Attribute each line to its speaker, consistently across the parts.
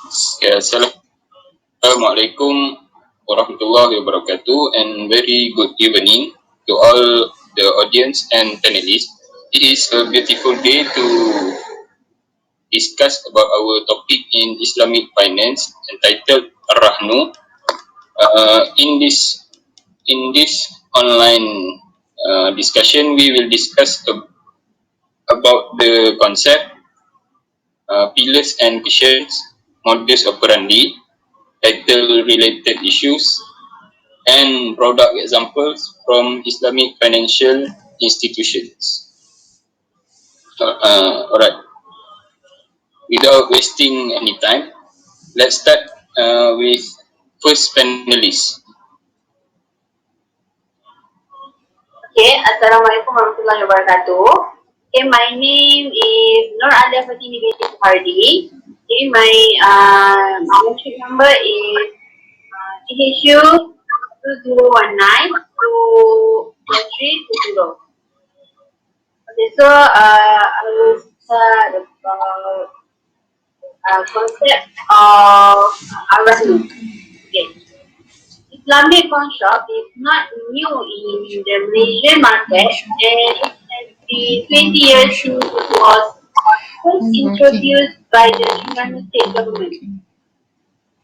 Speaker 1: Okay, Assalamualaikum warahmatullahi wabarakatuh, and very good evening to all the audience and panelists. It is a beautiful day to discuss about our topic in Islamic finance entitled Ar-Rahnu. In this online discussion, we will discuss about the concept, pillars and questions, modus operandi, title-related issues, and product examples from Islamic financial institutions. Alright, without wasting any time, let's start with first panelist.
Speaker 2: Okay, Assalamualaikum warahmatullahi wabarakatuh. Okay, my name is Nur Alia Fatini binti Suhardi. Okay, my membership number is THU 2019 2320. Okay, so I will start about concept of Ar-Rahnu. Okay. Islamic pawn shop is not new in the Malaysian market, and it has been 20 years since it was first introduced by the Terengganu state government,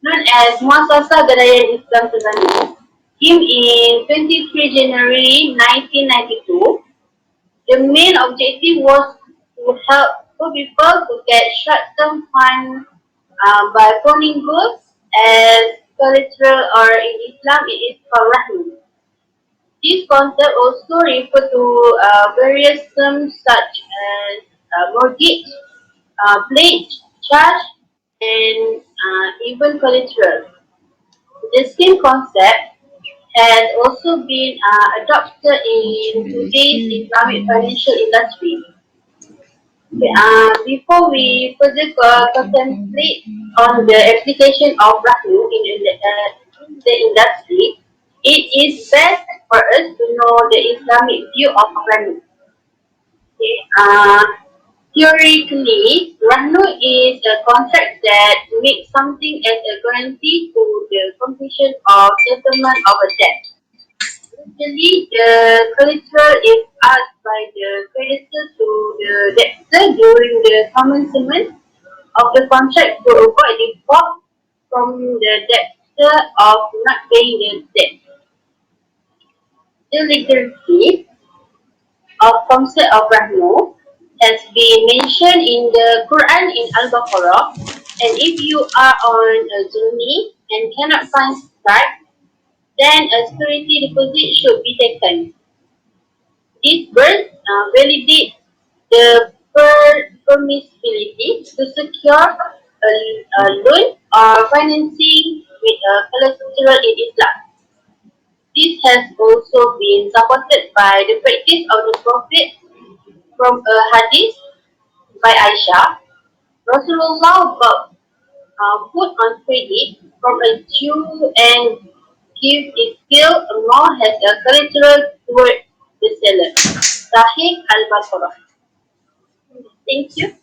Speaker 2: known as Muassasah Gedayan Islam Terengganu. Came in 23 January 1992. The main objective was to help poor people to get short-term funds by pawning goods as collateral, or in Islam it is called rahnu. This concept also refers to various terms such as mortgage, pledge, charge, and even collateral. The same concept has also been adopted in today's Islamic financial industry. Okay, before we further contemplate on the application of rahnu in the industry, it is best for us to know the Islamic view of rahnu. Okay, theoretically, rahnu is a contract that makes something as a guarantee to the completion of settlement of a debt. Usually, the collateral is asked by the creditor to the debtor during the commencement of the contract to avoid default from the debtor of not paying the debt. The legality of concept of rahnu has been mentioned in the Quran in Al-Baqarah, and if you are on a journey and cannot find strike, then a security deposit should be taken. This verse validates the permissibility to secure a loan or financing with a collateral in Islam. This has also been supported by the practice of the Prophet from a hadith by Aisha. Rasulullah bought food on credit from a Jew and give it still amount has a collateral toward the seller. Sahih Al-Baqarah. Thank you.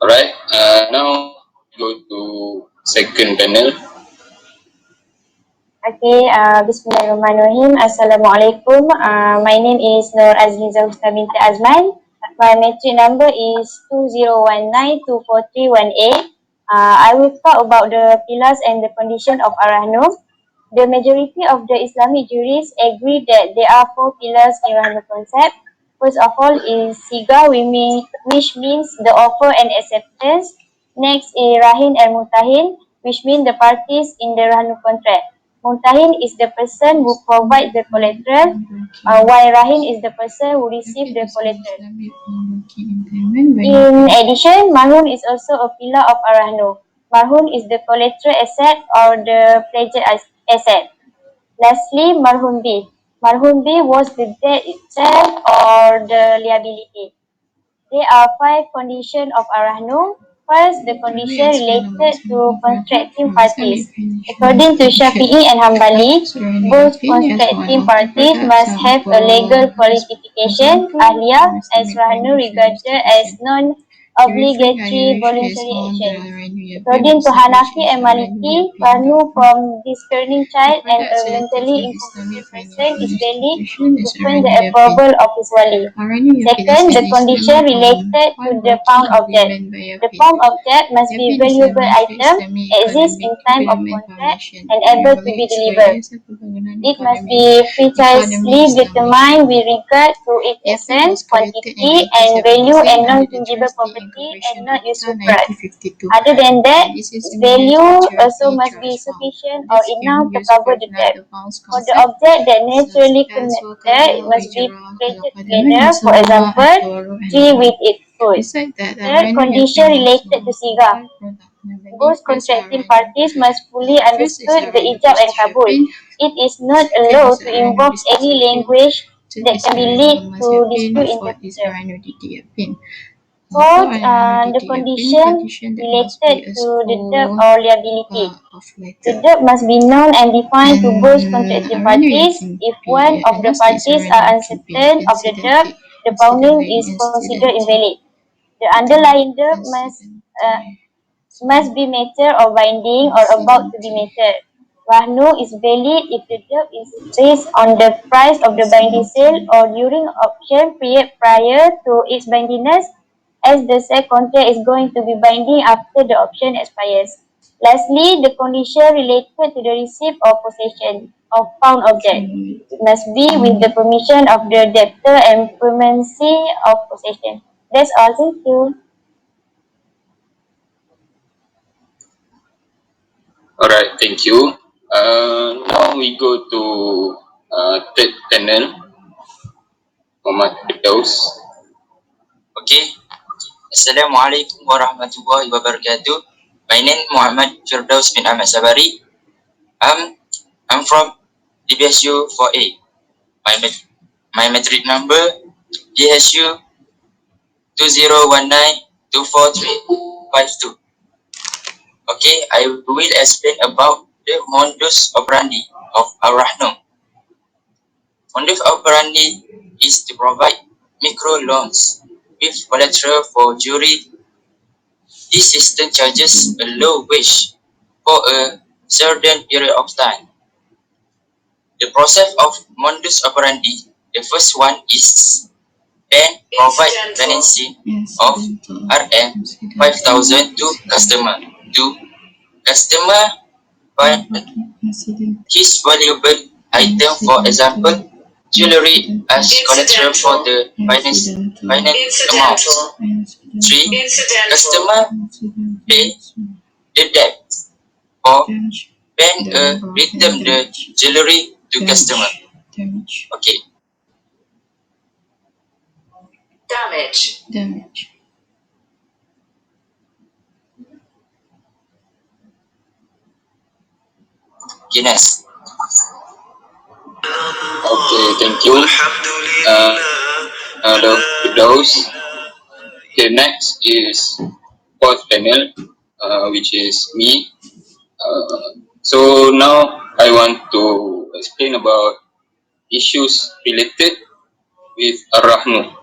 Speaker 1: Alright, now go to second panel.
Speaker 3: Okay, Bismillahirrahmanirrahim. Assalamualaikum. My name is Nur Azizah Husna binti Azman. My matric number is 20192431A. I will talk about the pillars and the condition of Ar-Rahnu. The majority of the Islamic jurists agree that there are four pillars in Rahnu concept. First of all is Siga, which means the offer and acceptance. Next is Rahin and Mutahin, which mean the parties in the Rahnu contract. Muntahin is the person who provides the collateral, while Rahin is the person who receives the collateral. In addition, Marhun is also a pillar of Ar-Rahnu. Marhun is the collateral asset or the pledged asset. Lastly, Marhun B. Marhun B was the debt itself or the liability. There are 5 conditions of Ar-Rahnu. First, the condition related to contracting parties. According to Shafi'i and Hanbali, both contracting parties must have a legal qualification, ahliyah, as Rahnu regarded as non-obligatory voluntary action. According to Hanafi and Maliki, Rahnu from discerning child and a mentally incompetent person is valid upon the approval of his wali. Second, the condition related to the found object. The found object must be valuable item, exist in time of contract, and able to be delivered. It must be precisely determined with regard to its essence, quantity, and value, and non-fungible property, and not usufruct. Other than that, its value also must be sufficient or enough to cover the debt. For the object that naturally connected, it must be created together, for example, tree with its fruit. Third condition related to siga. Both contracting parties must fully understood the ijab and kabul. It is not allowed to involve any language that can be lead to dispute in the future. Fourth, the condition related to the debt or liability. The debt must be known and defined to both contracting parties. If one of the parties are uncertain of the debt, the bounding is considered invalid. The underlying debt must be matter or binding or about to be matter. Rahnu is valid if the debt is based on the price of the binding sale or during option period prior to its bindingness, as the said contract is going to be binding after the option expires. Lastly, the condition related to the receipt or possession of found object. It must be with the permission of the debtor and permanency of possession. That's all. Thank you.
Speaker 1: Alright, thank you. Now we go to third panel, Muhammad Firdaus.
Speaker 4: Okay. Assalamualaikum warahmatullahi wabarakatuh. My name Muhammad Firdaus bin Ahmad Sabari. I'm from DBSU 4A. My metric number DSU 20192452. Okay, I will explain about the modus operandi of Ar-Rahnu. Modus operandi is to provide micro loans with collateral for jury. This system charges a low wage for a certain period of time. The process of modus operandi, the first one is bank provide financing of RM 5,000 to customer. Customer find his valuable item, for example, jewelry as collateral for the finance amount. 3. Customer pay the debt or bank return the jewelry to customer. Okay. Damage. Okay, next.
Speaker 1: Okay, thank you. Dr. Firdaus. Okay, next is fourth panel, which is me. So now I want to explain about issues related with Ar-Rahnu.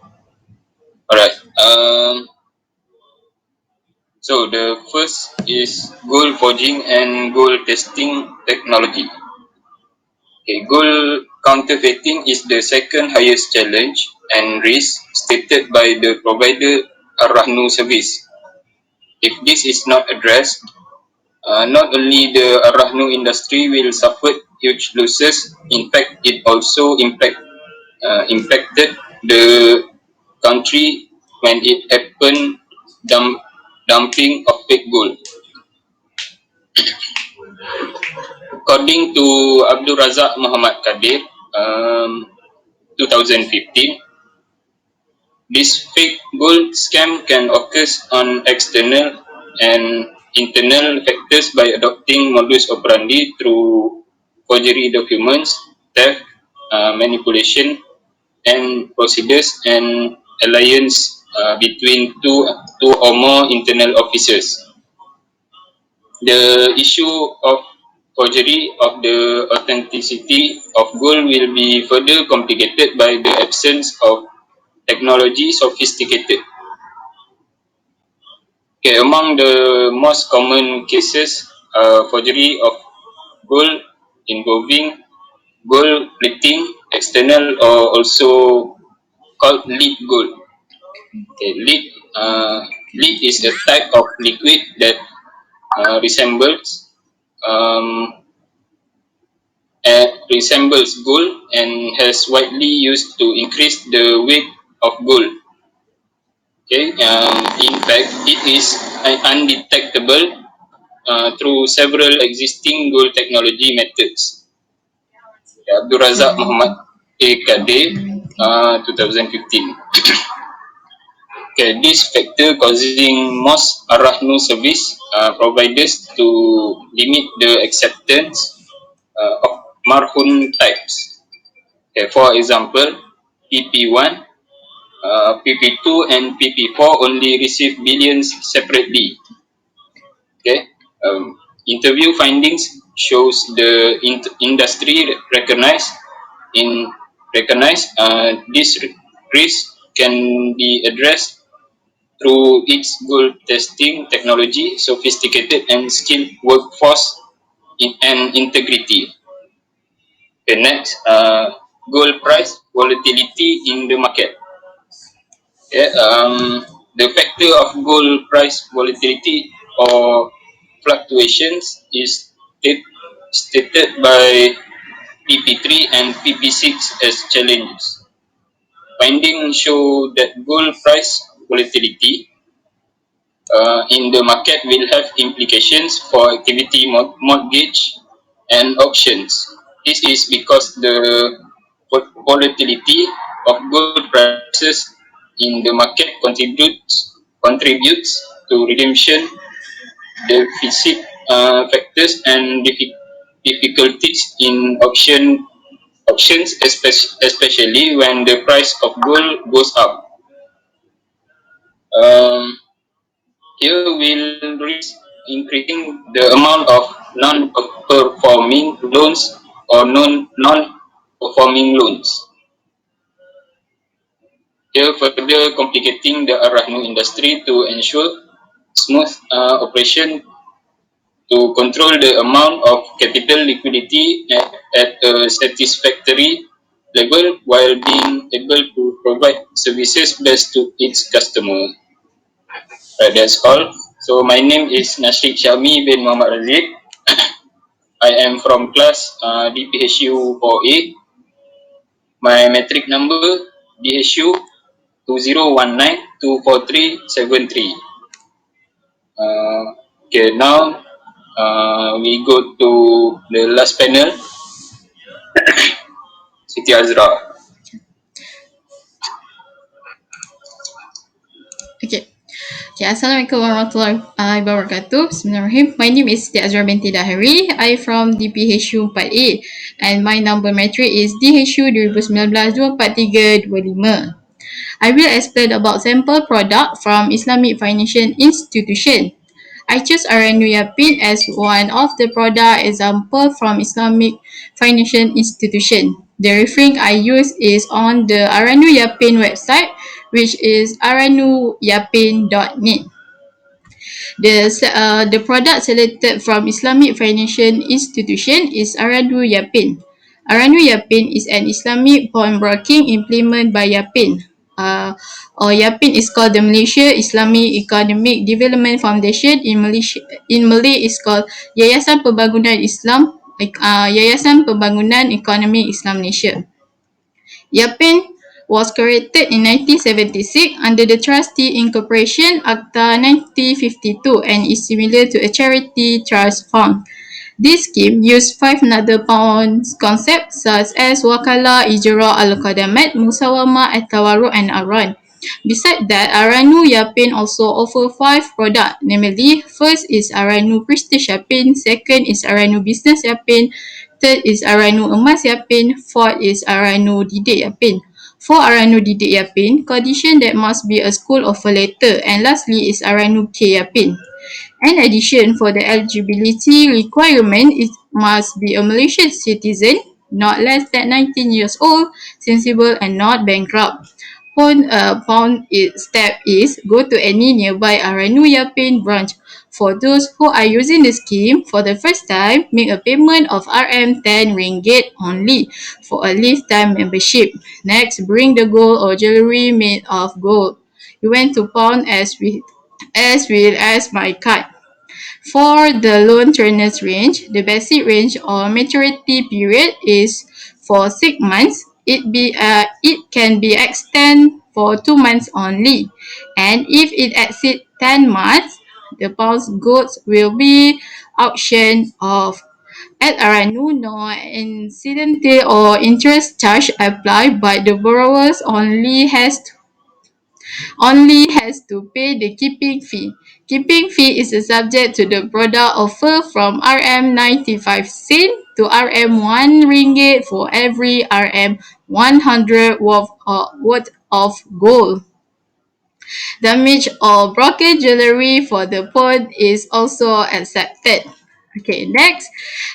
Speaker 1: Alright. So the first is gold forging and gold testing technology. Okay, gold counterfeiting is the second highest challenge and risk stated by the provider Ar-Rahnu service. If this is not addressed, not only the Ar-Rahnu industry will suffer huge losses, in fact, it also impacted the country when it happened dumping of fake gold. According to Abdul Razak Muhammad Kadir, 2015, this fake gold scam can occur on external and internal factors by adopting modus operandi through forgery documents, theft, manipulation, and procedures and alliance between two two or more internal officers. The issue of forgery of the authenticity of gold will be further complicated by the absence of technology sophisticated. Okay, among the most common cases, forgery of gold involving gold plating, external or also called lead gold. Okay, lead is a type of liquid that um, resembles gold and has widely used to increase the weight of gold. Okay, in fact, it is undetectable through several existing gold technology methods. Abdul Razak Muhammad A. Kadir, 2015. Okay, this factor causing most Arahnu service providers to limit the acceptance of marhun types. Okay, for example, PP1, PP2, and PP4 only receive billions separately. Okay, interview findings shows the industry in recognize this risk can be addressed through its goal testing technology, sophisticated and skilled workforce and integrity. The next, gold price volatility in the market. Yeah, the factor of gold price volatility or fluctuations is stated by PP3 and PP6 as challenges. Findings show that gold price volatility in the market will have implications for activity mortgage and auctions. This is because the volatility of gold prices in the market contributes to redemption deficit factors and difficulties in auctions, especially when the price of gold goes up. Um, Here will risk increasing the amount of non-performing loans or non-performing loans. Here further complicating the Arahnu industry to ensure smooth operation to control the amount of capital liquidity at a satisfactory level while being able to provide services best to its customer. Right, that's all. So my name is Nashid Syami bin Muhammad Razid. I am from class DPHU 4A. My metric number DHU 20192437. Okay, now we go to the last panel, Siti Azra.
Speaker 5: Okay. Okay, Assalamualaikum warahmatullahi wabarakatuh. Bismillahirrahmanirrahim. My name is Siti Azra binti Dahari. I from DPHU 4A and my number metric is DHU 2019-24325. I will explain about sample product from Islamic Financial Institution. I choose Aranu Yapin as one of the product example from Islamic Financial Institution. The reference I use is on the Aranu Yapin website, which is aranuyapin.net. The product selected from Islamic Financial Institution is Aranu Yapin. Aranu Yapin is an Islamic pawnbroking implemented by Yapin. Or Yapin is called the Malaysia Islamic Economic Development Foundation. In Malay is called Yayasan Pembangunan Islam, Yayasan Pembangunan Ekonomi Islam Malaysia. Yapin was created in 1976 under the Trustee Incorporation Acta 1952 and is similar to a charity trust fund. This scheme used 5 other concepts such as Wakala, Ijra, Al-Qadamat, Musawama, At-Tawarruk and Aran. Besides that, Aranu Yapin also offer 5 products, namely, first is Aranu Prestige Yapin, second is Aranu Business Yapin, third is Aranu Emas Yapin, fourth is Aranu Didik Yapin. For Aranu Didik Yapin, condition that must be a school of a letter. And lastly is Aranu K Yapin. In addition, for the eligibility requirement, it must be a Malaysian citizen, not less than 19 years old, sensible and not bankrupt. Step is go to any nearby Aranu Yapin branch. For those who are using the scheme for the first time, make a payment of RM10 ringgit only for a lifetime membership. Next, bring the gold or jewelry made of gold. You went to pawn as well as my card. For the loan tenures range, the basic range or maturity period is for 6 months. It can be extended for 2 months only, and if it exceeds 10 months, the pounds goods will be auctioned off. At Aranu, no incidental or interest charge apply, but the borrowers only has to pay the keeping fee. Keeping fee is subject to the product offer from RM95 sen to RM1 ringgit for every RM100 worth of gold. Damage or broken jewelry for the pawn is also accepted. Okay, next,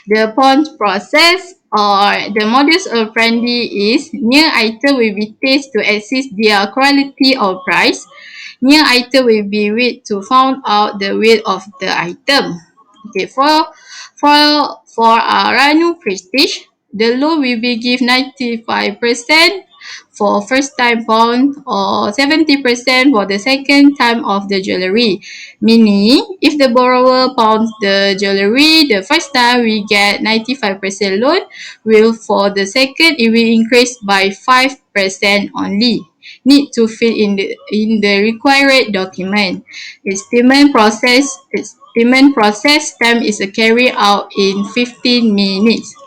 Speaker 5: the pawn process or the modus operandi is new item will be tested to assess their quality or price. New item will be weighed to find out the weight of the item. Okay, for Ranu Prestige, the loan will be give 95% for first time pawn or 70% for the second time of the jewelry. Meaning, if the borrower pawns the jewelry the first time, we get 95% loan. Will for the second, it will increase by 5% only. Need to fill in the required document. Its payment process time is carried out in 15 minutes.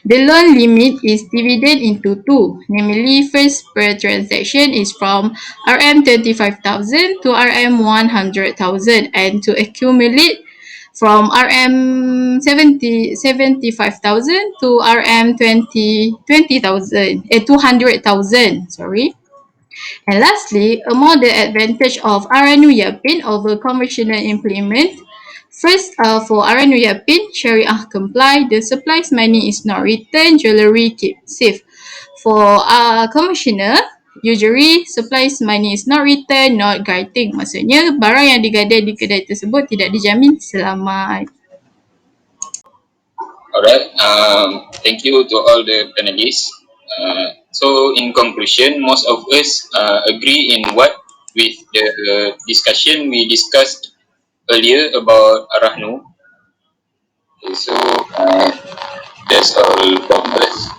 Speaker 5: The loan limit is divided into two, namely first per transaction is from RM25,000 to RM100,000, and to accumulate from RM75,000 to RM20,000, 200,000, sorry. And lastly, among the advantage of Aranu Yapin over conventional implement, first, for Aranu Yapin, Sharia comply, the supplies money is not returned, jewelry kept safe. For conventional, usually supplies money is not returned, not guarding. Maksudnya, barang yang digadai di kedai tersebut tidak dijamin selamat.
Speaker 1: Alright, thank you to all the panelists. So in conclusion, most of us agree in what with the discussion we discussed earlier about Arahnu. Okay, so that's all from us.